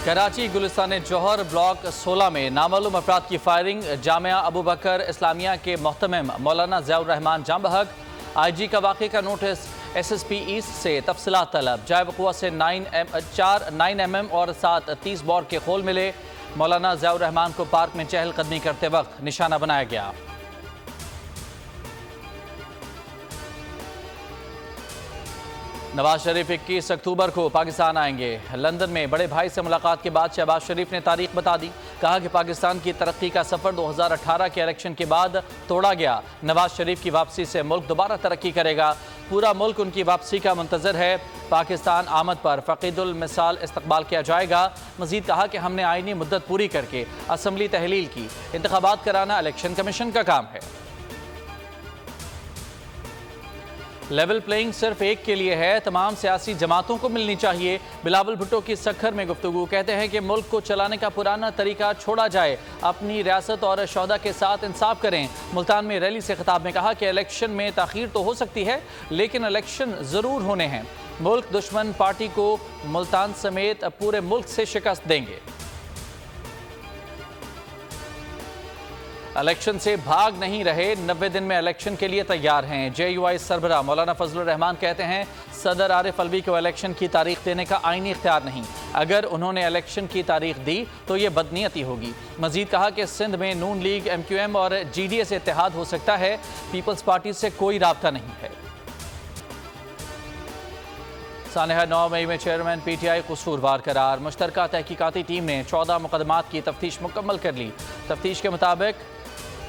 कराची गुलिस्तान जौहर block 16 में नामालूम अफराद की फायरिंग। जामिया अबू बकर इस्लामिया के मोहतमिम मौलाना ज़ियाउर रहमान जाम बहक। IG का वाक़े का नोटिस। SSP ईस्ट से तफसीलात तलब। जाए वक़ुआ से 9mm और 7 30 बोर के खोल मिले। मौलाना ज़ियाउर रहमान को पार्क में चहलकदमी करते वक्त निशाना बनाया गया। नवाज शरीफ 21 अक्टूबर को पाकिस्तान आएंगे। लंदन में बड़े भाई से मुलाकात के बाद शहबाज शरीफ ने तारीख बता दी। कहा कि पाकिस्तान की तरक्की का सफ़र 2018 के इलेक्शन के बाद तोड़ा गया। नवाज शरीफ की वापसी से मुल्क दोबारा तरक्की करेगा। पूरा मुल्क उनकी वापसी का मुंतज़र है। पाकिस्तान आमद पर फ़क़ीदुल मिसाल इस्तकबाल किया जाएगा। मज़ीद कहा कि हमने आईनी मुद्दत पूरी करके असम्बली तहलील की। इंतखाबात कराना इलेक्शन कमीशन का काम है। लेवल प्लेइंग सिर्फ एक के लिए है, तमाम सियासी जमातों को मिलनी चाहिए। बिलावल भुट्टो की सखर में गुफ्तगू। कहते हैं कि मुल्क को चलाने का पुराना तरीका छोड़ा जाए, अपनी रियासत और शोहदा के साथ इंसाफ करें। मुल्तान में रैली से खिताब में कहा कि इलेक्शन में ताख़ीर तो हो सकती है, लेकिन इलेक्शन ज़रूर होने हैं। मुल्क दुश्मन पार्टी को मुल्तान समेत पूरे मुल्क से शिकस्त देंगे। इलेक्शन से भाग नहीं रहे, 90 दिन में इलेक्शन के लिए तैयार हैं। JUI सरबराह मौलाना फजलुर रहमान कहते हैं सदर आरिफ अलवी को इलेक्शन की तारीख देने का आईनी इख्तियार नहीं। अगर उन्होंने इलेक्शन की तारीख दी तो ये बदनीयती होगी। मजीद कहा कि सिंध में नून लीग, MQM और GDA से इत्तेहाद हो सकता है। पीपल्स पार्टी से कोई राब्ता नहीं है। सानहा 9 मई में चेयरमैन PTI कसूरवार करार। मुश्तरका तहकीकाती टीम ने 14 मुकदमात की तफ्तीश मुकम्मल कर ली। तफ्तीश के मुताबिक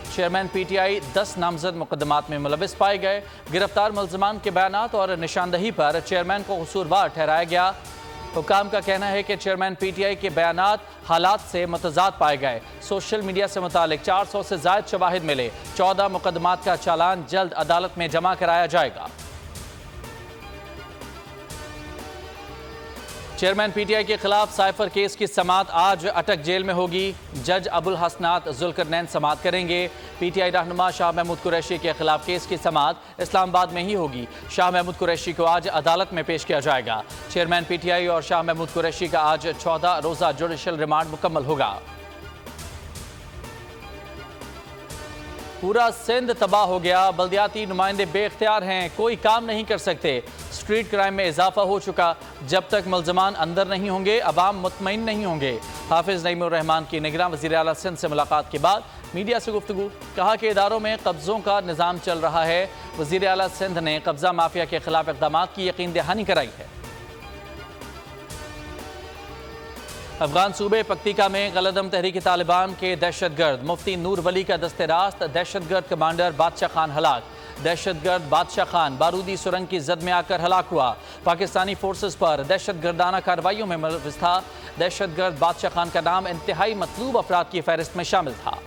चेयरमैन PTI 10 नामजद मुकदमात में मुलविस पाए गए। गिरफ्तार मुल्ज़िमान के बयानात और निशानदही पर चेयरमैन को कसूरवार ठहराया गया। हुकाम का कहना है कि चेयरमैन PTI के बयानात हालात से मुतज़ाद पाए गए। सोशल मीडिया से मुतालिक 400 से ज़ायद शवाहिद मिले। 14 मुकदमात का चालान जल्द अदालत में जमा कराया जाएगा। चेयरमैन PTI के खिलाफ साइफर केस की समाअत आज अटक जेल में होगी। जज अबुल हसनात जुल्करनैन समाअत करेंगे। PTI रहनुमा शाह महमूद कुरैशी के खिलाफ केस की समाअत इस्लामाबाद में ही होगी। शाह महमूद कुरैशी को आज अदालत में पेश किया जाएगा। चेयरमैन PTI और शाह महमूद कुरैशी का आज 14 रोज़ा जुडिशल रिमांड मुकम्मल होगा। पूरा सिंध तबाह हो गया। बल्दियाती नुमाइंदे बेख्तियार हैं, कोई काम नहीं कर सकते। स्ट्रीट क्राइम में इजाफा हो चुका। जब तक मुल्ज़मान अंदर नहीं होंगे, अवाम मुतमईन नहीं होंगे। हाफिज़ नईमुर रहमान की निगरान वज़ीर आला सिंध से मुलाकात के बाद मीडिया से गुफ्तगू। कहा कि इदारों में कब्ज़ों का निज़ाम चल रहा है। वज़ीर आला सिंध ने कब्ज़ा माफिया के खिलाफ इक़दामात की यकीन दहानी कराई है। अफगान सूबे पक्तिका में गलदम तहरीक तालिबान के दहशतगर्द मुफ्ती नूर वली का दस्ते रास्त। दहशतगर्द कमांडर बादशाह खान हलाक। दहशतगर्द बादशाह खान बारूदी सुरंग की जद में आकर हलाक हुआ। पाकिस्तानी फोर्सेस पर दहशतगर्दाना कार्रवाइयों में मुलविस था। दहशतगर्द बादशाह खान का नाम इंतहाई मतलूब अफराद की फहरिस्त में शामिल था।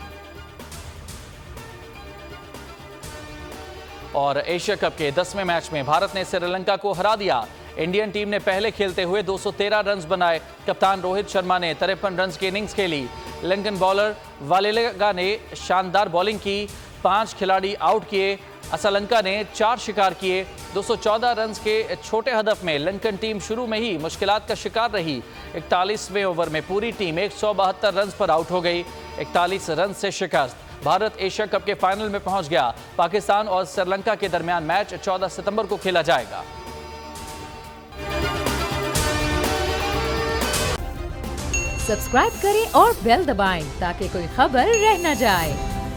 और एशिया कप के 10वें मैच में भारत ने श्रीलंका को हरा दिया। इंडियन टीम ने पहले खेलते हुए 213 रन बनाए। कप्तान रोहित शर्मा ने 53 रन की इनिंग्स खेली। लंकन बॉलर वालेगा ने शानदार बॉलिंग की। 5 खिलाड़ी आउट किए। श्रीलंका ने 4 शिकार किए। 214 रन के छोटे हदफ में लंकन टीम शुरू में ही मुश्किलात का शिकार रही। 41वें ओवर में पूरी टीम 172 रन पर आउट हो गई। 41 रन से शिकस्त। भारत एशिया कप के फाइनल में पहुंच गया। पाकिस्तान और श्रीलंका के दरमियान मैच 14 सितंबर को खेला जाएगा। सब्सक्राइब करें और बेल दबाएं ताकि कोई खबर रह न जाए।